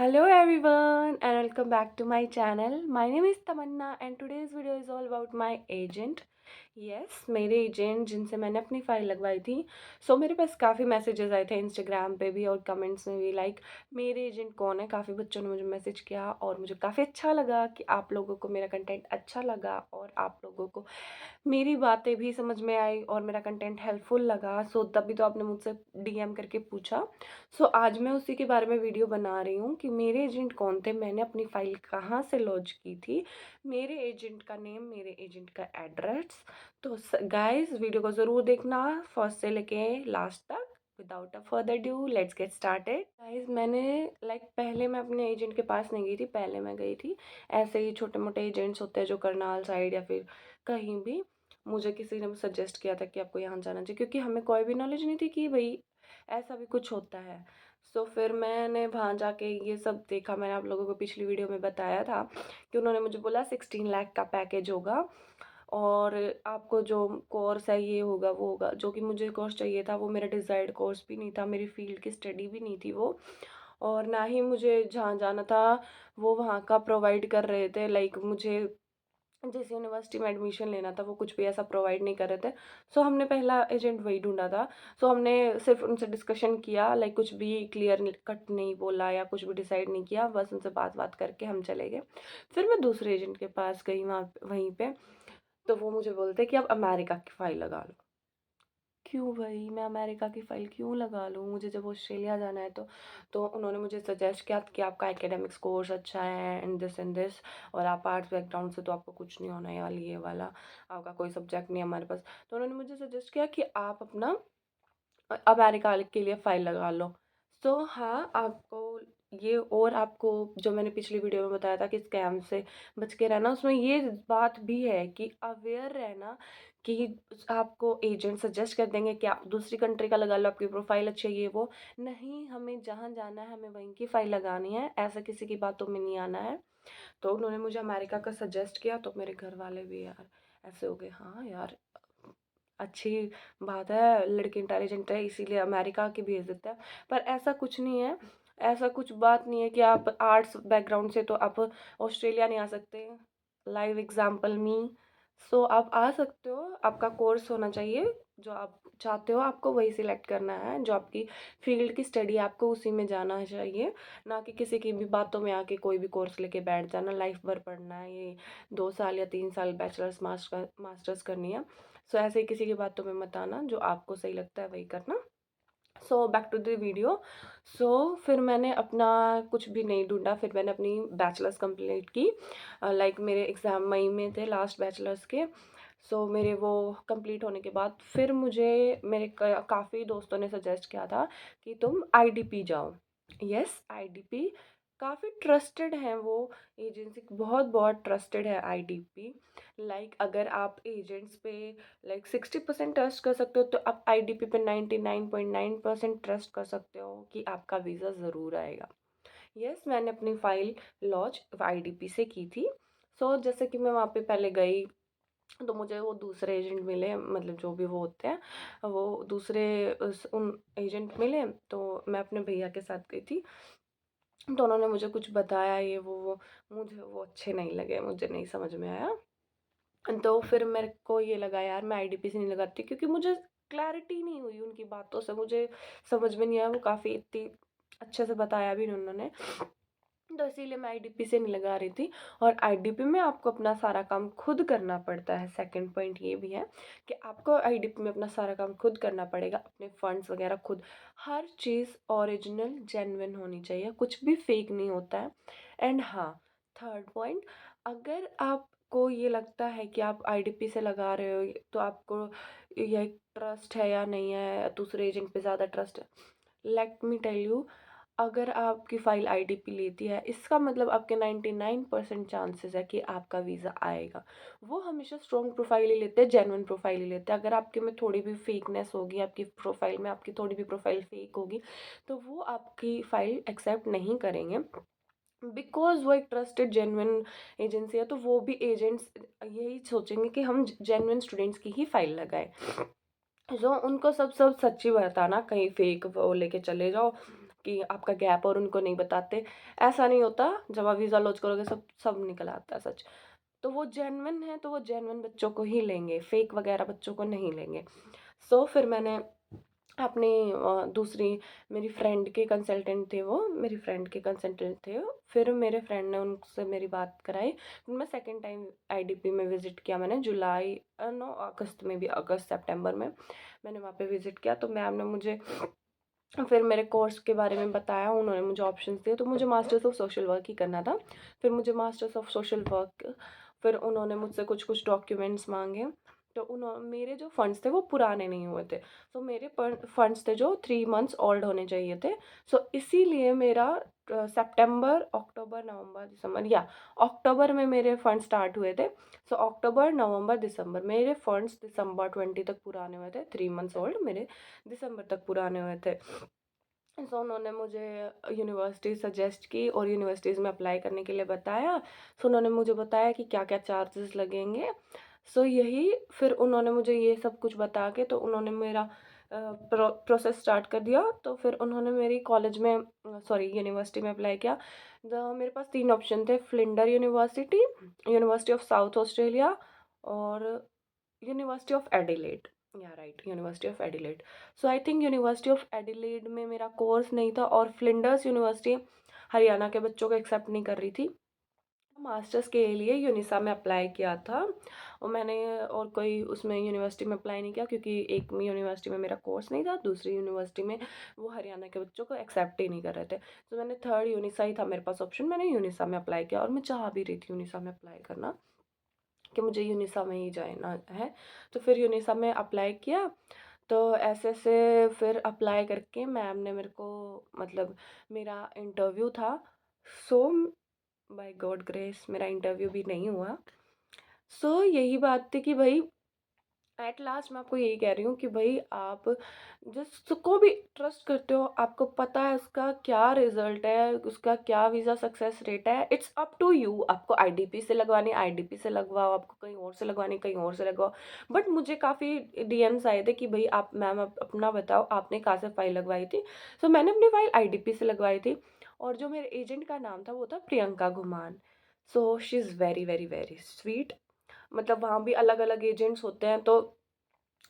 Hello everyone and welcome back to my channel. My name is Tamanna and today's video is all about my agent. Yes मेरे agent जिनसे मैंने अपनी file लगवाई थी। मेरे पास काफ़ी मैसेजेस आए थे इंस्टाग्राम पे भी और कमेंट्स में भी लाइक मेरे एजेंट कौन है। काफ़ी बच्चों ने मुझे मैसेज किया और मुझे काफ़ी अच्छा लगा कि आप लोगों को मेरा कंटेंट अच्छा लगा और आप लोगों को मेरी बातें भी समझ में आई और मेरा कंटेंट हेल्पफुल लगा। तभी तो आपने मुझसे डीएम करके पूछा। आज मैं उसी के बारे में वीडियो बना रही हूँ कि मेरे एजेंट कौन थे, मैंने अपनी फ़ाइल कहाँ से लॉन्च की थी, मेरे एजेंट का नेम, मेरे एजेंट का एड्रेस। गाइस वीडियो को ज़रूर देखना फर्स्ट से लेके लास्ट तक। Without a further due let's get started. Guys मैंने पहले मैं अपने एजेंट के पास नहीं गई थी, पहले मैं गई थी ऐसे ही छोटे मोटे एजेंट्स होते हैं जो करनाल साइड या फिर कहीं भी। मुझे किसी ने सजेस्ट किया था कि आपको यहाँ जाना चाहिए क्योंकि हमें कोई भी नॉलेज नहीं थी कि भाई ऐसा भी कुछ होता है। फिर मैंने वहाँ जाके ये सब देखा। मैंने आप लोगों को पिछली वीडियो में बताया था कि उन्होंने मुझे बोला 16 लाख का पैकेज होगा और आपको जो कोर्स है ये होगा वो होगा। जो कि मुझे कोर्स चाहिए था वो मेरा डिज़ायर्ड कोर्स भी नहीं था, मेरी फील्ड की स्टडी भी नहीं थी वो। और ना ही मुझे जहाँ जाना था वो वहाँ का प्रोवाइड कर रहे थे। मुझे जिस यूनिवर्सिटी में एडमिशन लेना था वो कुछ भी ऐसा प्रोवाइड नहीं कर रहे थे। हमने पहला एजेंट वही ढूंढा था। हमने सिर्फ उनसे डिस्कशन किया, कुछ भी क्लियर कट नहीं बोला या कुछ भी डिसाइड नहीं किया, बस उनसे बात बात करके हम चले गए। फिर मैं दूसरे एजेंट के पास गई वहाँ वहीं पे। तो वो मुझे बोलते कि आप अमेरिका की फ़ाइल लगा लो। क्यों भाई मैं अमेरिका की फ़ाइल क्यों लगा लूँ? मुझे जब ऑस्ट्रेलिया जाना है तो उन्होंने मुझे सजेस्ट किया कि आपका एकेडमिक्स कोर्स अच्छा है एंड दिस और आप आर्ट्स बैकग्राउंड से तो आपको कुछ नहीं होना है ये वाला, आपका कोई सब्जेक्ट नहीं है हमारे पास। तो उन्होंने मुझे सजेस्ट किया कि आप अपना अमेरिका के लिए फ़ाइल लगा लो। हाँ, आपको ये और आपको जो मैंने पिछली वीडियो में बताया था कि स्कैम से बच के रहना, उसमें ये बात भी है कि अवेयर रहना कि आपको एजेंट सजेस्ट कर देंगे कि आप दूसरी कंट्री का लगा लो, आपकी प्रोफ़ाइल अच्छी है ये वो। नहीं, हमें जहाँ जाना है हमें वहीं की फ़ाइल लगानी है, ऐसा किसी की बातों में नहीं आना है। तो उन्होंने मुझे अमेरिका का सजेस्ट किया तो मेरे घर वाले भी यार ऐसे हो गए, हाँ यार अच्छी बात है, लड़की इंटेलिजेंट है इसीलिए अमेरिका की भेज देता है। पर ऐसा कुछ नहीं है, ऐसा कुछ बात नहीं है कि आप आर्ट्स बैकग्राउंड से तो आप ऑस्ट्रेलिया नहीं आ सकते। लाइव एग्जांपल मी। आप आ सकते हो, आपका कोर्स होना चाहिए जो आप चाहते हो, आपको वही सिलेक्ट करना है। जो आपकी फील्ड की स्टडी है आपको उसी में जाना चाहिए, ना कि किसी की भी बातों में आके कोई भी कोर्स लेके बैठ जाना। लाइफ भर पढ़ना है ये, 2 साल या 3 साल बैचलर्स मास्टर्स करनी है। ऐसे ही किसी की बातों में मत आना, जो आपको सही लगता है वही करना। Back to the video. फिर मैंने अपना कुछ भी नहीं ढूंढा, फिर मैंने अपनी बैचलर्स कंप्लीट की। मेरे एग्ज़ाम मई में थे लास्ट बैचलर्स के। मेरे वो कंप्लीट होने के बाद फिर मुझे मेरे काफ़ी दोस्तों ने सजेस्ट किया था कि तुम आईडीपी जाओ। यस आईडीपी काफ़ी ट्रस्टेड हैं वो एजेंसी, बहुत बहुत ट्रस्टेड है आईडीपी। अगर आप एजेंट्स पे 60% ट्रस्ट कर सकते हो तो आप आईडीपी पे 99.9% ट्रस्ट कर सकते हो कि आपका वीज़ा ज़रूर आएगा। यस मैंने अपनी फ़ाइल लॉन्च आईडीपी से की थी। जैसे कि मैं वहाँ पे पहले गई तो मुझे वो दूसरे एजेंट मिले, मतलब जो भी वो होते हैं वो दूसरे उन एजेंट मिले। तो मैं अपने भैया के साथ गई थी। तो उन्होंने मुझे कुछ बताया ये वो मुझे वो अच्छे नहीं लगे, मुझे नहीं समझ में आया। तो फिर मेरे को ये लगा यार मैं आईडीपी से नहीं लगाती क्योंकि मुझे क्लैरिटी नहीं हुई उनकी बातों से, मुझे समझ में नहीं आया। वो काफ़ी इतनी अच्छे से बताया भी नहीं उन्होंने। तो इसीलिए मैं आईडीपी से नहीं लगा रही थी। और आईडीपी में आपको अपना सारा काम खुद करना पड़ता है। सेकंड पॉइंट ये भी है कि आपको आईडीपी में अपना सारा काम खुद करना पड़ेगा, अपने फंड्स वगैरह खुद। हर चीज़ ओरिजिनल जेन्युइन होनी चाहिए, कुछ भी फेक नहीं होता है। एंड हाँ, थर्ड पॉइंट, अगर आपको ये लगता है कि आप आईडीपी से लगा रहे हो तो आपको ये ट्रस्ट है या नहीं है, दूसरे एजेंट पे ज़्यादा ट्रस्ट है। लेट मी टेल यू, अगर आपकी फ़ाइल आईडीपी लेती है इसका मतलब आपके 99% चांसेस है कि आपका वीज़ा आएगा। वो हमेशा स्ट्रॉन्ग प्रोफाइल ही लेते हैं, जेन्युइन प्रोफाइल ही लेते हैं। अगर आपके में थोड़ी भी फेकनेस होगी, आपकी प्रोफाइल में आपकी थोड़ी भी प्रोफाइल फेक होगी तो वो आपकी फ़ाइल एक्सेप्ट नहीं करेंगे। बिकॉज़ वो एक ट्रस्टेड जेन्युइन एजेंसी है, तो वो भी एजेंट्स यही सोचेंगे कि हम जेन्युइन स्टूडेंट्स की ही फ़ाइल लगाएं। उनको सब सब सच्ची बताना, कहीं फेक वो लेके चले जाओ कि आपका गैप और उनको नहीं बताते। ऐसा नहीं होता, जब आप वीज़ा लॉन्च करोगे सब सब निकल आता है सच। तो वो जेन्युइन है तो वो जेन्युइन बच्चों को ही लेंगे, फेक वगैरह बच्चों को नहीं लेंगे। सो फिर मैंने अपनी दूसरी मेरी फ्रेंड के कंसल्टेंट थे वो, मेरी फ्रेंड के कंसल्टेंट थे वो, फिर मेरे फ्रेंड ने उनसे मेरी बात कराई। फिर मैं सेकंड टाइम आईडीपी में विज़िट किया मैंने जुलाई नो अगस्त में भी, अगस्त सितंबर में मैंने वहाँ पे विज़िट किया। तो मैम ने मुझे फिर मेरे कोर्स के बारे में बताया, उन्होंने मुझे ऑप्शंस दिए। तो मुझे मास्टर्स ऑफ सोशल वर्क ही करना था। फिर मुझे मास्टर्स ऑफ सोशल वर्क, फिर उन्होंने मुझसे कुछ-कुछ डॉक्यूमेंट्स माँगे। तो मेरे जो फंड्स थे वो पुराने नहीं हुए थे। तो मेरे फंड्स थे जो 3 मंथ्स ओल्ड होने चाहिए थे। सो इसीलिए मेरा सितंबर, अक्टूबर, नवंबर, दिसंबर या अक्टूबर में मेरे फंड स्टार्ट हुए थे। सो अक्टूबर, नवंबर, दिसंबर मेरे फंड्स दिसंबर 20 तक पुराने हुए थे। 3 मंथ्स ओल्ड मेरे दिसंबर तक पुराने हुए थे। सो उन्होंने मुझे यूनिवर्सिटी सजेस्ट की और यूनिवर्सिटीज़ में अप्लाई करने के लिए बताया। सो उन्होंने मुझे बताया कि क्या-क्या चार्जेस लगेंगे। सो यही फिर उन्होंने मुझे ये सब कुछ बता के तो उन्होंने मेरा प्रोसेस स्टार्ट कर दिया। तो फिर उन्होंने मेरी कॉलेज में सॉरी यूनिवर्सिटी में अप्लाई किया। मेरे पास 3 ऑप्शन थे, Flinder university, university of south Australia और यूनिवर्सिटी ऑफ एडिलेड। या right, university of Adelaide. So I think university of Adelaide में मेरा कोर्स नहीं था और फ्लिंडर्स यूनिवर्सिटी हरियाणा के बच्चों को एक्सेप्ट नहीं कर रही थी। मास्टर्स के लिए यूनिसा में अप्लाई किया था और मैंने और कोई उसमें यूनिवर्सिटी में अप्लाई नहीं किया क्योंकि एक में यूनिवर्सिटी में मेरा कोर्स नहीं था, दूसरी यूनिवर्सिटी में वो हरियाणा के बच्चों को एक्सेप्ट ही नहीं कर रहे थे। तो मैंने थर्ड यूनिसा ही था मेरे पास ऑप्शन, मैंने यूनिसा में अप्लाई किया और मैं चाह भी रही थी यूनिसा में अप्लाई करना कि मुझे यूनिसा में ही जाना है। तो फिर यूनिसा में अप्लाई किया। तो ऐसे-ऐसे फिर अप्लाई करके मैम ने मेरे को मतलब मेरा इंटरव्यू था। सो बाय गॉड ग्रेस मेरा इंटरव्यू भी नहीं हुआ। सो यही बात थी कि भई एट लास्ट मैं आपको यही कह रही हूँ कि भई आप जिसको भी ट्रस्ट करते हो, आपको पता है उसका क्या रिज़ल्ट है, उसका क्या वीज़ा सक्सेस रेट है, इट्स अप टू यू। आपको आईडीपी से लगवानी है, आईडीपी से लगवाओ, आपको कहीं और से लगवानी है, कहीं और से लगवाओ। बट मुझे काफ़ी डीएम्स आए थे कि भई आप मैम अपना बताओ, आपने कहाँ से फ़ाइल लगवाई थी? सो मैंने अपनी फ़ाइल आईडीपी से लगवाई थी और जो मेरे एजेंट का नाम था वो था Priyanka Ghuman. So she is very, very, very sweet. मतलब वहाँ भी अलग-अलग एजेंट्स होते हैं तो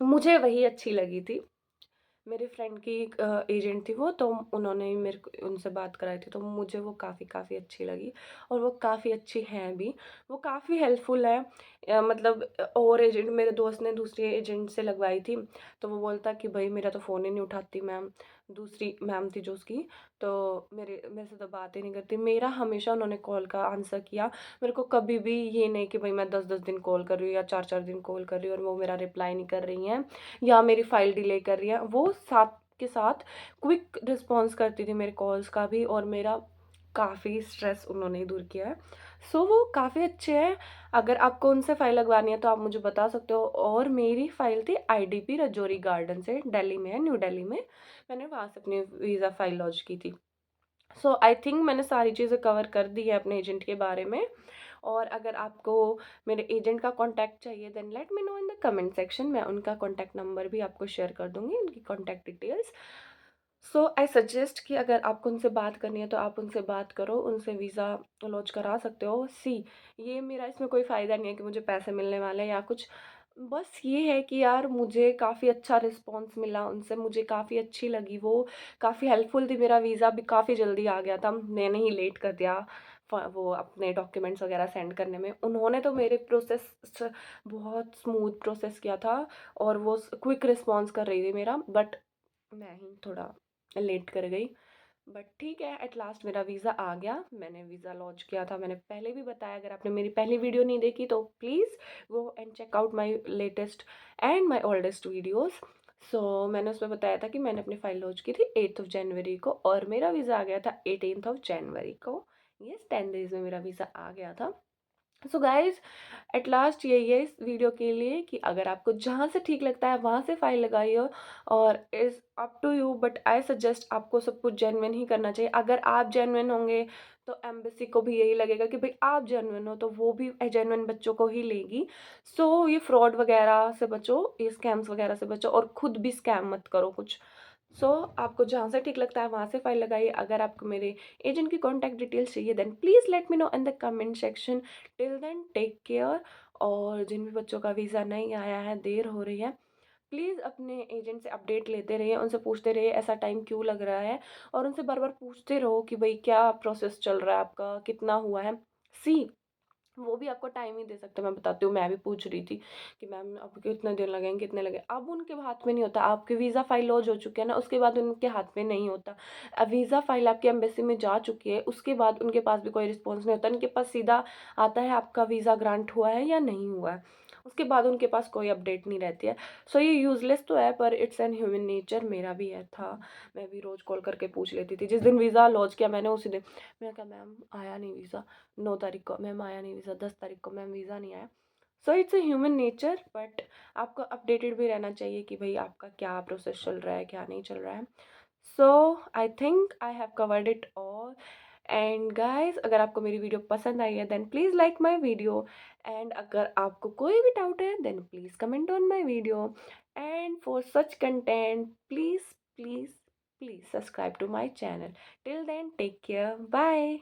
मुझे वही अच्छी लगी थी। मेरे फ्रेंड की एक एजेंट थी वो, तो उन्होंने ही मेरे को उनसे बात कराई थी, तो मुझे वो काफ़ी काफ़ी अच्छी लगी और वो काफ़ी अच्छी हैं भी। वो काफ़ी हेल्पफुल है। मतलब और एजेंट मेरे दोस्त ने दूसरी एजेंट से लगवाई थी, तो वो बोलता कि भई मेरा तो फ़ोन ही नहीं उठाती मैम। दूसरी मैम थी जो उसकी, तो मेरे से तो बात ही नहीं करती। मेरा हमेशा उन्होंने कॉल का आंसर किया। मेरे को कभी भी ये नहीं कि भई मैं 10-10 दिन कॉल कर रही हूँ या 4-4 दिन कॉल कर रही हूँ और वो मेरा रिप्लाई नहीं कर रही हैं या मेरी फ़ाइल डिले कर रही है। वो साथ के साथ क्विक रिस्पॉन्स करती थी मेरे कॉल्स का भी और मेरा काफ़ी स्ट्रेस उन्होंने ही दूर किया है। सो वो काफ़ी अच्छे हैं। अगर आपको उनसे फ़ाइल लगवानी है तो आप मुझे बता सकते हो और मेरी फ़ाइल थी आईडीपी रजौरी गार्डन से, दिल्ली में है, न्यू दिल्ली में। मैंने वहाँ से अपनी वीज़ा फ़ाइल लॉन्च की थी। सो आई थिंक मैंने सारी चीज़ें कवर कर दी है अपने एजेंट के बारे में। और अगर आपको मेरे एजेंट का कॉन्टैक्ट चाहिए then let me know in the comment section. मैं उनका कॉन्टैक्ट नंबर भी आपको शेयर कर दूँगी, उनकी contact details. So I suggest कि अगर आपको उनसे बात करनी है तो आप उनसे बात करो, उनसे वीज़ा लॉन्च करा सकते हो। ये मेरा इसमें कोई फ़ायदा नहीं है कि मुझे पैसे मिलने वाले हैं या कुछ। बस ये है कि यार मुझे काफ़ी अच्छा रिस्पॉन्स मिला उनसे, मुझे काफ़ी अच्छी लगी वो, काफ़ी हेल्पफुल थी। मेरा वीज़ा भी काफ़ी जल्दी आ गया था, मैंने ही लेट कर दिया वो अपने डॉक्यूमेंट्स वगैरह सेंड करने में। उन्होंने तो मेरे प्रोसेस बहुत स्मूथ प्रोसेस किया था और वो क्विक रिस्पॉन्स कर रही थी मेरा, बट मैं ही थोड़ा लेट कर गई। बट ठीक है, एट लास्ट मेरा वीज़ा आ गया। मैंने वीज़ा लॉन्च किया था, मैंने पहले भी बताया। अगर आपने मेरी पहली वीडियो नहीं देखी तो please go and check out my latest and my oldest videos. So मैंने उसमें बताया था कि मैंने अपनी फ़ाइल लॉन्च की थी 8th ऑफ जनवरी को और मेरा वीज़ा आ गया था 18th ऑफ जनवरी को। यस, 10 डेज़ में मेरा वीज़ा आ गया था। सो गाइज़ एट लास्ट यही है इस वीडियो के लिए कि अगर आपको जहाँ से ठीक लगता है वहाँ से फ़ाइल लगाइए और is up to you, but I suggest आपको सब कुछ जेन्युइन ही करना चाहिए। अगर आप जेन्युइन होंगे तो एम्बेसी को भी यही लगेगा कि भाई आप जेन्युइन हो, तो वो भी जेन्युइन बच्चों को ही लेगी। सो ये फ्रॉड वगैरह से बचो, ये स्कैम्स वगैरह से बचो और खुद भी स्कैम मत करो कुछ। सो आपको जहाँ से ठीक लगता है वहाँ से फ़ाइल लगाइए। अगर आपको मेरे एजेंट की कॉन्टैक्ट डिटेल्स चाहिए then please let me know in the comment section. Till then take care. और जिन भी बच्चों का वीज़ा नहीं आया है, देर हो रही है, प्लीज़ अपने एजेंट से अपडेट लेते रहिए, उनसे पूछते रहिए ऐसा टाइम क्यों लग रहा है, और उनसे बार-बार पूछते रहो कि भई क्या प्रोसेस चल रहा है आपका, कितना हुआ है? सी वो भी आपको टाइम ही दे सकते हैं। मैं बताती हूँ, मैं भी पूछ रही थी कि मैम अब कितने दिन लगेंगे, कितने लगे, अब उनके हाथ में नहीं होता। आपके वीज़ा फाइल लॉन्च हो चुके हैं ना, उसके बाद उनके हाथ में नहीं होता। वीज़ा फाइल आपकी एम्बेसी में जा चुकी है, उसके बाद उनके पास भी कोई रिस्पॉन्स नहीं होता। उनके पास सीधा आता है आपका वीज़ा ग्रांट हुआ है या नहीं हुआ है, उसके बाद उनके पास कोई अपडेट नहीं रहती है। सो ये यूजलेस तो है, पर इट्स एन ह्यूमन नेचर। मेरा भी है था, मैं भी रोज़ कॉल करके पूछ लेती थी। जिस दिन वीज़ा लॉन्च किया मैंने, उसी दिन मैंने कहा मैम आया नहीं वीज़ा, 9 तारीख को मैम आया नहीं वीज़ा, 10 तारीख को मैम वीज़ा नहीं आया। So it's a human nature, but आपको अपडेटेड भी रहना चाहिए कि भई आपका क्या प्रोसेस चल रहा है, क्या नहीं चल रहा है। So I think I have covered it all. And guys, अगर आपको मेरी वीडियो पसंद आई है then please like my video. And अगर आपको कोई भी डाउट है then please comment on my video. And for such content please, please, please subscribe to my channel. Till then take care, bye.